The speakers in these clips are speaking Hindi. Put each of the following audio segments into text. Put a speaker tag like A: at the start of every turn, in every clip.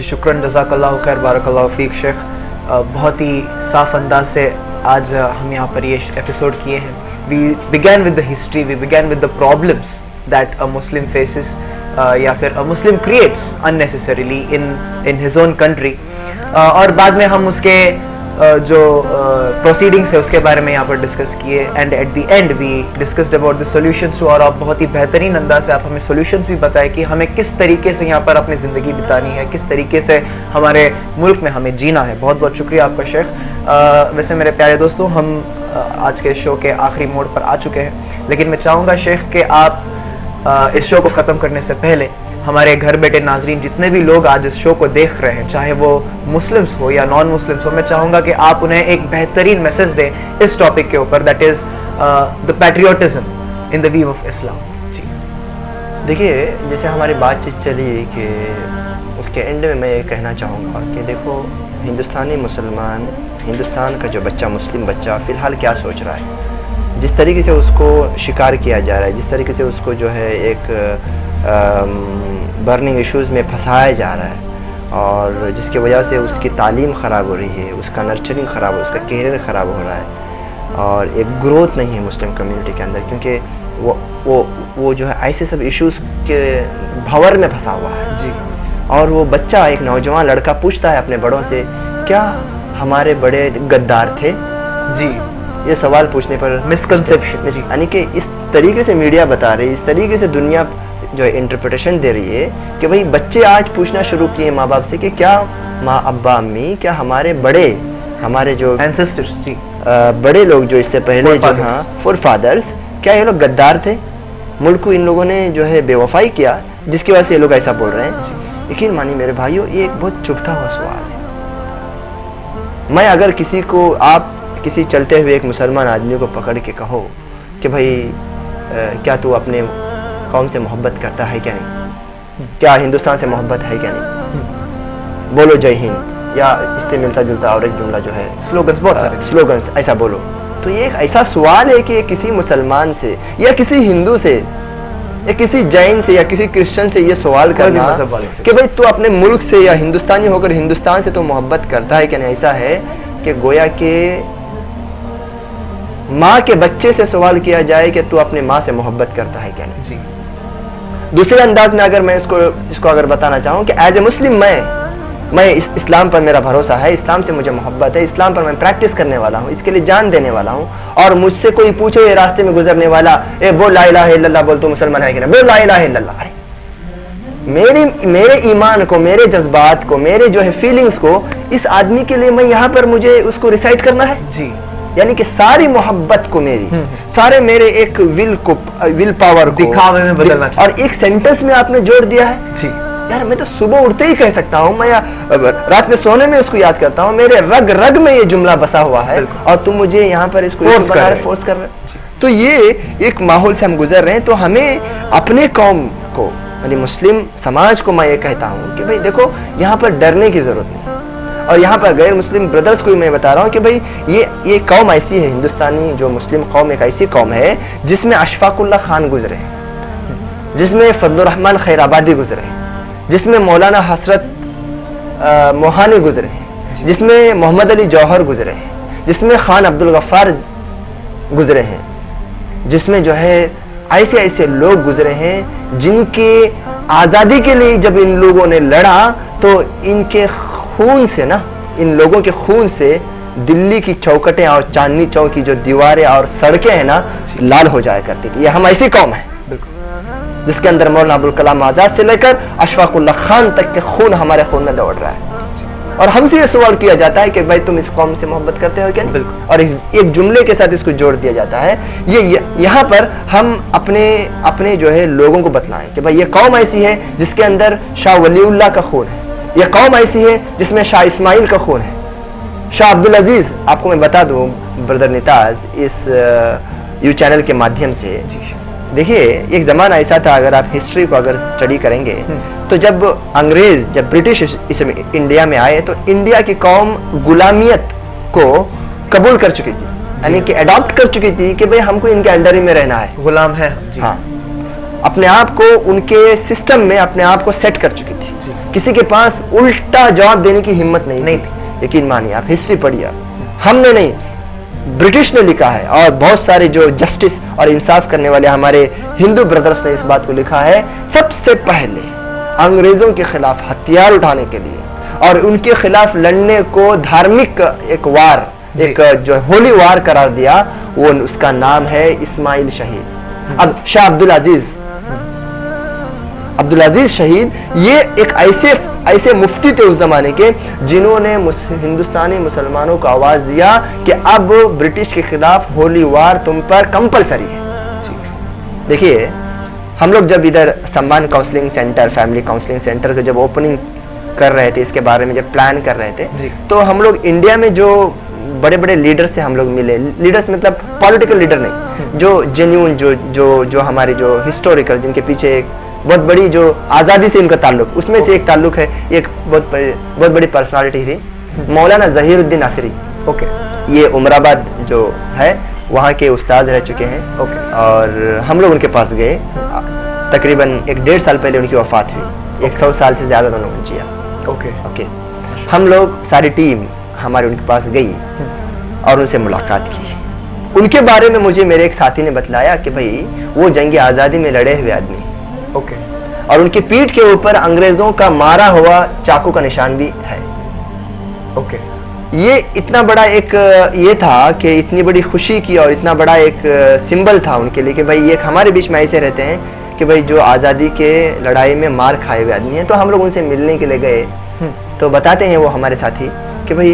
A: जी शुक्रन, जज़ाकल्लाहु खैर, बारकल्लाहु फ़ीक शेख। बहुत ही साफ़ अंदाज से आज हम यहाँ पर ये एपिसोड किए हैं। We began with the history, we began with the problems that a Muslim faces या फिर a Muslim creates unnecessarily in his own country, और बाद में हम उसके जो प्रोसीडिंग्स है उसके बारे में यहाँ पर डिस्कस किए। And at the end we discussed about the solutions to, और आप बहुत ही बेहतरीन अंदाज से आप हमें सॉल्यूशंस भी बताए कि हमें किस तरीके से यहाँ पर अपनी ज़िंदगी बितानी है, किस तरीके से हमारे मुल्क में हमें जीना है। बहुत बहुत शुक्रिया आपका शेख। वैसे मेरे प्यारे दोस्तों, हम आज के शो के आखिरी मोड़ पर आ चुके हैं, लेकिन मैं चाहूँगा शेख कि आप इस शो को ख़त्म करने से पहले हमारे घर बैठे नाजरीन जितने भी लोग आज इस शो को देख रहे हैं, चाहे वो मुस्लिम्स हो या नॉन मुस्लिम्स हो, मैं चाहूँगा कि आप उन्हें एक बेहतरीन मैसेज दें इस टॉपिक के ऊपर, that is the patriotism in the view of Islam. जी
B: देखिए, जैसे हमारी बातचीत चली कि उसके एंड में मैं ये कहना चाहूँगा कि देखो, हिंदुस्तानी मुसलमान, हिंदुस्तान का जो बच्चा, मुस्लिम बच्चा फ़िलहाल क्या सोच रहा है, जिस तरीके से उसको शिकार किया जा रहा है, जिस तरीके से उसको जो है एक बर्निंग इश्यूज़ में फंसाया जा रहा है, और जिसकी वजह से उसकी तालीम ख़राब हो रही है, उसका नर्चरिंग ख़राब हो, उसका कैरियर ख़राब हो रहा है, और एक ग्रोथ नहीं है मुस्लिम कम्युनिटी के अंदर, क्योंकि वो जो है ऐसे सब इश्यूज़ के भंवर में फंसा हुआ है।
A: जी।
B: और वो बच्चा, एक नौजवान लड़का पूछता है अपने बड़ों से, क्या हमारे बड़े गद्दार थे?
A: जी,
B: ये सवाल पूछने पर
A: मिसकंसेप्शन,
B: यानी कि इस तरीके से मीडिया बता रही है, इस तरीके से दुनिया जो इंटरप्रिटेशन दे रही है कि भाई बच्चे आज पूछना शुरू किए माँ बाप से कि क्या माँ अब्बा अम्मी, क्या हमारे बड़े, हमारे जो
A: एंसेस्टर्स, जी,
B: बड़े लोग जो इससे पहले जो, हाँ, फोर फादर्स, क्या ये लोग गद्दार थे? मुल्क को इन लोगों ने जो है बेवफाई किया, जिसकी वजह से ये लोग ऐसा बोल रहे हैं। यकीन मानिए मेरे भाइयों, ये एक बहुत चुभता हुआ सवाल है। मैं अगर किसी को, आप किसी चलते हुए एक मुसलमान आदमी को पकड़ के कहो कि भाई क्या तू अपने कौम से मोहब्बत करता है क्या नहीं, क्या हिंदुस्तान से मोहब्बत है क्या नहीं, बोलो जय हिंद, या इससे मिलता जुलता और एक जुमला जो है
A: स्लोगन्स, बहुत सारे
B: स्लोगन्स, ऐसा बोलो, तो ये एक ऐसा सवाल है कि किसी मुसलमान से या किसी हिंदू से या किसी जैन से या किसी क्रिश्चियन से ये सवाल करना कि भाई तू अपने मुल्क से या हिंदुस्तानी होकर हिंदुस्तान से तो मोहब्बत करता है क्या नहीं, ऐसा है कि गोया के माँ के बच्चे से सवाल किया जाए कि तू अपने माँ से मोहब्बत करता है क्या नहीं।
A: जी।
B: दूसरे अंदाज में अगर मैं इसको अगर बताना चाहूँ कि एज ए मुस्लिम मैं इस्लाम पर मेरा भरोसा है, इस्लाम से मुझे मोहब्बत है, इस्लाम पर मैं प्रैक्टिस करने वाला हूँ, इसके लिए जान देने वाला हूँ, और मुझसे कोई पूछे ये रास्ते में गुजरने वाला, ए बोल ला इलाहा इल्लल्लाह, बोल तू मुसलमान है कि नहीं, बोल ला इलाहा इल्लल्लाह। अरे मेरे ईमान को, मेरे जज्बात को, मेरे जो है फीलिंग्स को, इस आदमी के लिए मैं यहाँ पर मुझे उसको रिसाइट करना है।
A: जी,
B: यानी कि सारी मोहब्बत को मेरी, सारे मेरे एक विल पावर को
A: दिखावे में बदलना चाहिए,
B: और एक सेंटेंस में आपने जोड़ दिया है।
A: जी
B: यार, मैं तो सुबह उठते ही कह सकता हूँ, मैं रात में सोने में इसको याद करता हूँ, मेरे रग रग में ये जुमला बसा हुआ है, और तुम मुझे यहाँ पर इसको फोर्स कर रहे हो। तो ये एक माहौल से हम गुजर रहे हैं। तो हमें अपने कौम को, यानी मुस्लिम समाज को मैं ये कहता हूँ कि भाई देखो, यहाँ पर डरने की जरूरत नहीं, और यहाँ पर गैर मुस्लिम ब्रदर्स को मैं बता रहा हूँ कि भाई ये कौम ऐसी है, हिंदुस्तानी जो मुस्लिम कौम एक ऐसी कौम है जिसमें अशफाकुल्ला खान गुजरे हैं, जिसमें फजलुर रहमान खैराबादी गुजरे हैं, जिसमें मौलाना हसरत मोहानी गुजरे हैं, जिसमें मोहम्मद अली जौहर गुजरे हैं, जिसमें खान अब्दुल गफ्फार गुजरे हैं, जिसमें जो है ऐसे ऐसे लोग गुजरे हैं जिनके आज़ादी के लिए जब इन लोगों ने लड़ा तो इनके खून से ना, इन लोगों के खून से दिल्ली की चौखटें और चांदनी चौक की जो दीवारें और सड़कें हैं ना, लाल हो जाया करती थी। ये हम ऐसी कौम है जिसके अंदर मौलाना अबुल कलाम आजाद से लेकर अशफाकुल्ला खान तक के खून हमारे खून में दौड़ रहा है, और हमसे ये सवाल किया जाता है कि भाई तुम इस कौम से मोहब्बत करते हो क्या नहीं, और इस एक जुमले के साथ इसको जोड़ दिया जाता है। यहाँ पर हम अपने जो है लोगों को बतलाएं कि भाई ये कौम ऐसी है जिसके अंदर शाह वलीउल्लाह का खून है, ये कौम ऐसी है जिसमें शाह इस्माइल का खून है, शाह अब्दुल अजीज। आपको मैं बता दूं ब्रदर निताज, इस यू चैनल के माध्यम से, देखिए एक ज़माना ऐसा था, अगर आप हिस्ट्री को अगर स्टडी करेंगे तो जब अंग्रेज़, जब ब्रिटिश इस इंडिया में आए तो इंडिया की कौम गुलामियत को कबूल कर चुकी थी, यानी कि अडॉप्ट कर चुकी थी कि भाई हमको इनके अंडर ही में रहना है,
A: गुलाम है।
B: हाँ, अपने आप को उनके सिस्टम में अपने आप को सेट कर चुकी थी। किसी के पास उल्टा जवाब देने की हिम्मत नहीं थी। यकीन मानिए, आप हिस्ट्री पढ़िए, हमने नहीं, ब्रिटिश ने लिखा है, और बहुत सारे जो जस्टिस और इंसाफ करने वाले हमारे हिंदू ब्रदर्स ने इस बात को लिखा है। सबसे पहले अंग्रेजों के खिलाफ हथियार उठाने के लिए और उनके खिलाफ लड़ने को धार्मिक एक वार, एक जो होली वार करार दिया, वो उसका नाम है इस्माइल शहीद। अब शाह अब्दुल अजीज शहीद, ये एक ऐसे मुफ्ती थे उस जमाने के, जिन्होंने हिंदुस्तानी मुसलमानों को आवाज दिया कि अब ब्रिटिश के खिलाफ होली वार तुम पर कंपलसरी है। देखिए, हम लोग जब इधर सम्मान counselling centre, family counselling centre को जब ओपनिंग कर रहे थे, इसके बारे में जब प्लान कर रहे थे, तो हम लोग इंडिया में जो बड़े बड़े लीडर से हम लोग मिले, लीडर्स मतलब पॉलिटिकल लीडर नहीं, जो जेन्युइन, जो हमारे जो हिस्टोरिकल, जिनके पीछे एक बहुत बड़ी जो आज़ादी से इनका ताल्लुक, उसमें से एक ताल्लुक है, एक बहुत बड़ी पर्सनालिटी थी, मौलाना ज़हीरुद्दीन नासिरी। ओके, ये उमराबाद जो है वहाँ के उस्ताद रह चुके हैं। ओके, और हम लोग उनके पास गए, तकरीबन 1-1.5 साल पहले उनकी वफ़ात हुई, 100 साल से ज़्यादा उन्होंने जिया। ओके, हम लोग सारी टीम हमारे उनके पास गई और उनसे मुलाकात की। उनके बारे में मुझे मेरे एक साथी ने बतलाया कि भाई वो जंग आज़ादी में लड़े हुए आदमी। ओके, और उनकी पीठ के ऊपर अंग्रेजों का मारा हुआ चाकू का निशान भी है। ओके, ये इतना बड़ा एक ये था कि इतनी बड़ी खुशी की और इतना बड़ा एक सिंबल था उनके लिए कि भाई एक हमारे बीच में ऐसे रहते हैं कि भाई जो आज़ादी के लड़ाई में मार खाए हुए आदमी हैं। तो हम लोग उनसे मिलने के लिए गए, तो बताते हैं वो हमारे साथी कि भाई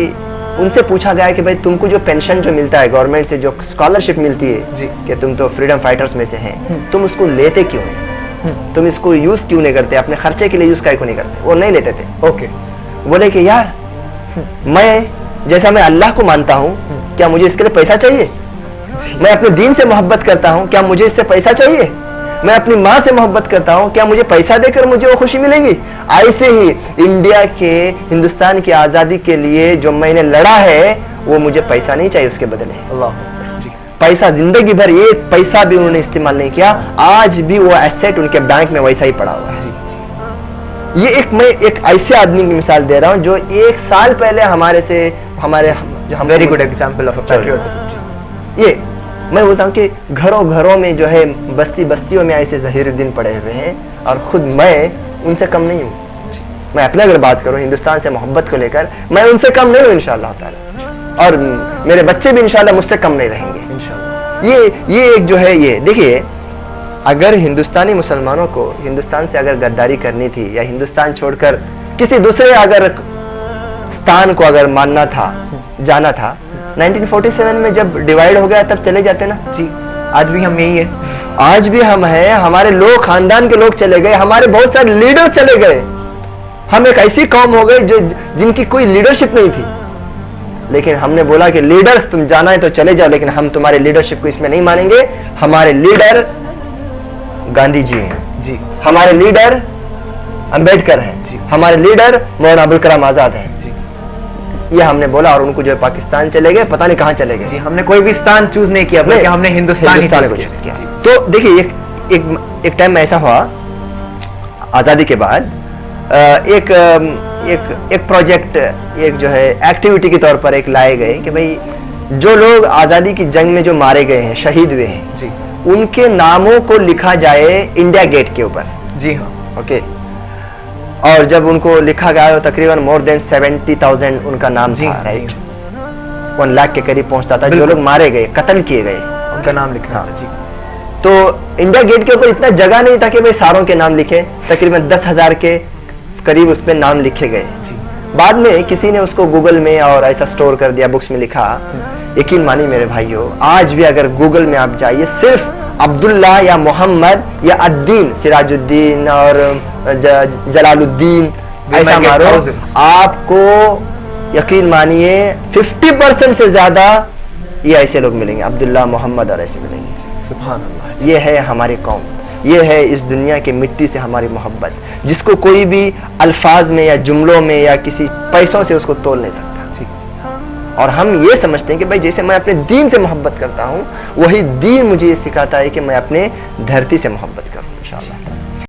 B: उनसे पूछा गया कि भाई तुमको जो पेंशन जो मिलता है गवर्नमेंट से, जो स्कॉलरशिप मिलती है कि तुम तो फ्रीडम फाइटर्स में से हैं, तुम उसको लेते क्यों नहीं, तुम इसको यूज क्यों नहीं करते, अपने खर्चे के लिए यूज क्यों नहीं करते? वो नहीं लेते थे। ओके, बोले कि यार मैं अल्लाह को मानता हूँ, क्या मुझे इसके लिए पैसा चाहिए? मैं अपने दीन से मोहब्बत करता हूँ, क्या मुझे इससे पैसा चाहिए? मैं अपनी माँ से मोहब्बत करता हूँ, क्या मुझे पैसा देकर मुझे वो खुशी मिलेगी? ऐसे ही इंडिया के, हिंदुस्तान की आज़ादी के लिए जो मैंने लड़ा है, वो मुझे पैसा नहीं चाहिए उसके बदले। अल्लाह, पैसा जिंदगी भर, ये पैसा भी उन्होंने इस्तेमाल नहीं किया, आज भी वो एसेट उनके बैंक में वैसा ही पड़ा हुआ है। ये मैं एक ऐसे आदमी की मिसाल दे रहा हूँ जो 1 साल पहले very good example of a patriotism. ये मैं बोलता हूँ कि घरों घरों में जो है, बस्तियों में ऐसे ज़हीरुद्दीन पड़े हुए हैं, और खुद मैं उनसे कम नहीं हूँ। मैं अपने अगर बात करूँ हिंदुस्तान से मोहब्बत को लेकर, मैं उनसे कम नहीं हूँ इंशाअल्लाह ताला, और मेरे बच्चे भी इंशाअल्लाह मुझसे कम नहीं रहेंगे इंशाअल्लाह। ये एक जो है, ये देखिए, अगर हिंदुस्तानी मुसलमानों को हिंदुस्तान से अगर गद्दारी करनी थी, या हिंदुस्तान छोड़कर किसी दूसरे अगर स्थान को अगर मानना था, जाना था, 1947 में जब डिवाइड हो गया तब चले जाते ना जी। आज भी हम यही है, आज भी हम हैं, हमारे लोग, खानदान के लोग चले गए, हमारे बहुत सारे लीडर्स चले गए, हम एक ऐसी कौम हो गई जो जिनकी कोई लीडरशिप नहीं थी। लेकिन हमने बोला कि लीडर्स तुम जाना है तो चले जाओ, लेकिन हम तुम्हारे लीडरशिप को इसमें नहीं मानेंगे। हमारे लीडर गांधी जी हैं जी, हमारे लीडर अंबेडकर हैं जी, हमारे लीडर मौलाना अबुल कलाम आजाद हैं जी। ये हमने बोला, और उनको जो है पाकिस्तान चले गए, पता नहीं कहाँ चले गए जी। हमने कोई भी स्थान चूज नहीं किया, बल्कि हमने हिंदुस्तान को चूज किया। तो देखिए, एक टाइम ऐसा हुआ आजादी के बाद, एक प्रोजेक्ट, एक जो है एक्टिविटी के तौर पर एक लाए गए कि भाई जो लोग आज़ादी की जंग में जो मारे गए हैं, शहीद हुए हैं जी, उनके नामों को लिखा जाए इंडिया गेट के ऊपर। जी हाँ, ओके। और जब उनको लिखा गया तो तकरीबन मोर देन 70,000 उनका नाम था, राइट, 1 लाख के करीब पहुंचता था, जो लोग मारे गए, कत्ल किए गए, उनका नाम लिखा था जी। तो इंडिया गेट के ऊपर इतना जगह नहीं था कि भाई सारों के नाम लिखे, तकरीबन 10,000 के करीब उसमें नाम लिखे गए जी। बाद में किसी ने उसको गूगल में और ऐसा स्टोर कर दिया, बुक्स में लिखा। यकीन मानिए मेरे भाइयों, आज भी अगर गूगल में आप जाइए, सिर्फ अब्दुल्ला या मोहम्मद या अद्दीन, सिराजुद्दीन और जलालुद्दीन ऐसा मारो, आपको यकीन मानिए 50% से ज्यादा ये ऐसे लोग मिलेंगे, अब्दुल्ला, मोहम्मद और ऐसे मिलेंगे। सुभान अल्लाह। ये है हमारी कौम, ये है इस दुनिया के मिट्टी से हमारी मोहब्बत, जिसको कोई भी अल्फाज में या जुमलों में या किसी पैसों से उसको तोल नहीं सकता। और हम ये समझते हैं कि भाई जैसे मैं अपने दीन से मोहब्बत करता हूँ, वही दीन मुझे ये सिखाता है कि मैं अपने धरती से मोहब्बत करूँ।